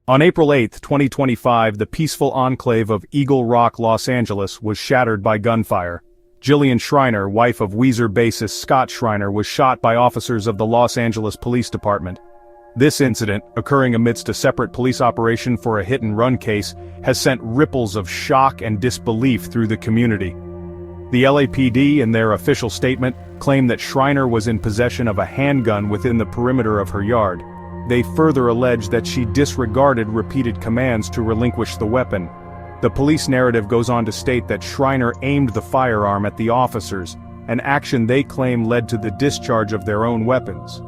On April 8, 2025, the peaceful enclave of Eagle Rock, Los Angeles was shattered by gunfire. Jillian Schreiner, wife of Weezer bassist Scott Schreiner, was shot by officers of the Los Angeles Police Department. This incident, occurring amidst a separate police operation for a hit-and-run case, has sent ripples of shock and disbelief through the community. The LAPD, in their official statement, claimed that Schreiner was in possession of a handgun within the perimeter of her yard. They further alleged that she disregarded repeated commands to relinquish the weapon. The police narrative goes on to state that Schreiner aimed the firearm at the officers, an action they claim led to the discharge of their own weapons.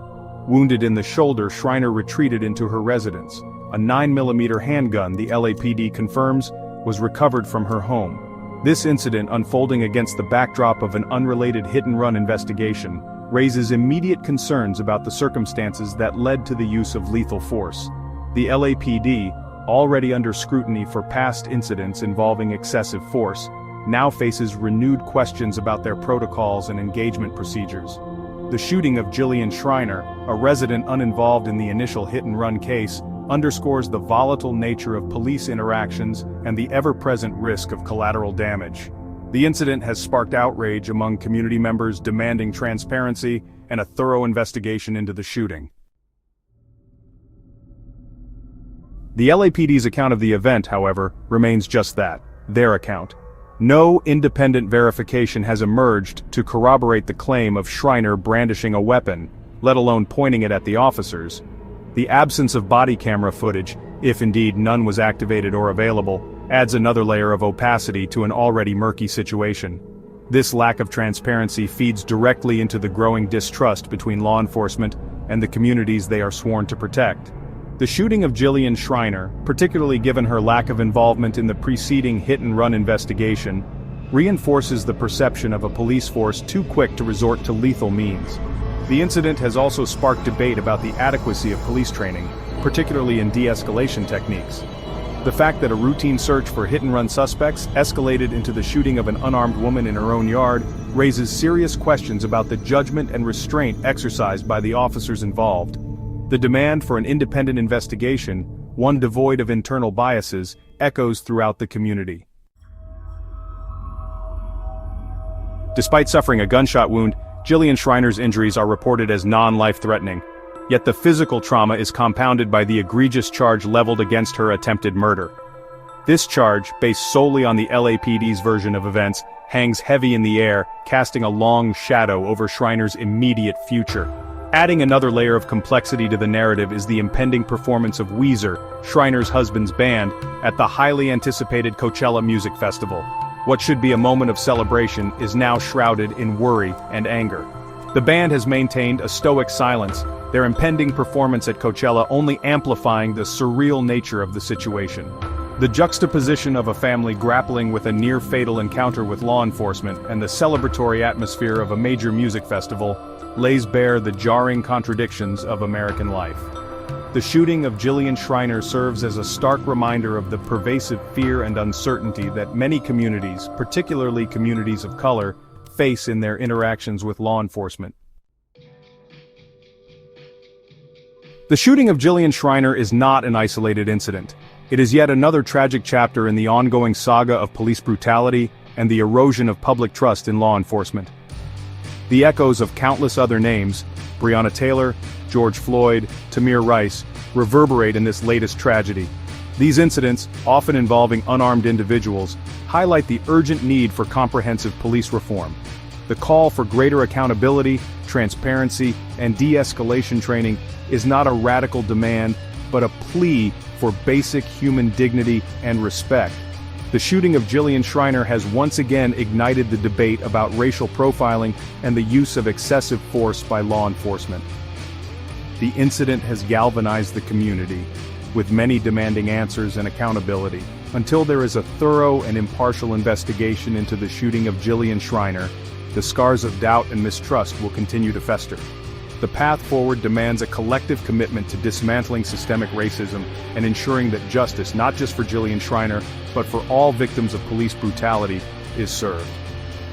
Wounded in the shoulder, Schreiner retreated into her residence. A 9mm handgun, the LAPD confirms, was recovered from her home. This incident, unfolding against the backdrop of an unrelated hit-and-run investigation, raises immediate concerns about the circumstances that led to the use of lethal force. The LAPD, already under scrutiny for past incidents involving excessive force, now faces renewed questions about their protocols and engagement procedures. The shooting of Jillian Schreiner, a resident uninvolved in the initial hit-and-run case, underscores the volatile nature of police interactions and the ever-present risk of collateral damage. The incident has sparked outrage among community members demanding transparency and a thorough investigation into the shooting. The LAPD's account of the event, however, remains just that, their account. No independent verification has emerged to corroborate the claim of Schreiner brandishing a weapon, let alone pointing it at the officers. The absence of body camera footage, if indeed none was activated or available, adds another layer of opacity to an already murky situation. This lack of transparency feeds directly into the growing distrust between law enforcement and the communities they are sworn to protect. The shooting of Jillian Schreiner, particularly given her lack of involvement in the preceding hit-and-run investigation, reinforces the perception of a police force too quick to resort to lethal means. The incident has also sparked debate about the adequacy of police training, particularly in de-escalation techniques. The fact that a routine search for hit-and-run suspects escalated into the shooting of an unarmed woman in her own yard raises serious questions about the judgment and restraint exercised by the officers involved. The demand for an independent investigation, one devoid of internal biases, echoes throughout the community. Despite suffering a gunshot wound, Jillian Schreiner's injuries are reported as non-life-threatening. Yet the physical trauma is compounded by the egregious charge leveled against her attempted murder. This charge, based solely on the LAPD's version of events, hangs heavy in the air, casting a long shadow over Schreiner's immediate future. Adding another layer of complexity to the narrative is the impending performance of Weezer, Schreiner's husband's band, at the highly anticipated Coachella Music Festival. What should be a moment of celebration is now shrouded in worry and anger. The band has maintained a stoic silence, their impending performance at Coachella only amplifying the surreal nature of the situation. The juxtaposition of a family grappling with a near-fatal encounter with law enforcement and the celebratory atmosphere of a major music festival lays bare the jarring contradictions of American life. The shooting of Jillian Schreiner serves as a stark reminder of the pervasive fear and uncertainty that many communities, particularly communities of color, face in their interactions with law enforcement. The shooting of Jillian Schreiner is not an isolated incident. It is yet another tragic chapter in the ongoing saga of police brutality and the erosion of public trust in law enforcement. The echoes of countless other names, Breonna Taylor, George Floyd, Tamir Rice, reverberate in this latest tragedy. These incidents, often involving unarmed individuals, highlight the urgent need for comprehensive police reform. The call for greater accountability, transparency, and de-escalation training is not a radical demand, but a plea for basic human dignity and respect. The shooting of Jillian Schreiner has once again ignited the debate about racial profiling and the use of excessive force by law enforcement. The incident has galvanized the community, with many demanding answers and accountability. Until there is a thorough and impartial investigation into the shooting of Jillian Schreiner, the scars of doubt and mistrust will continue to fester. The path forward demands a collective commitment to dismantling systemic racism and ensuring that justice, not just for Jillian Schreiner, but for all victims of police brutality, is served.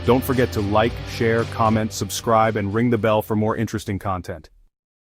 Don't forget to like, share, comment, subscribe, and ring the bell for more interesting content.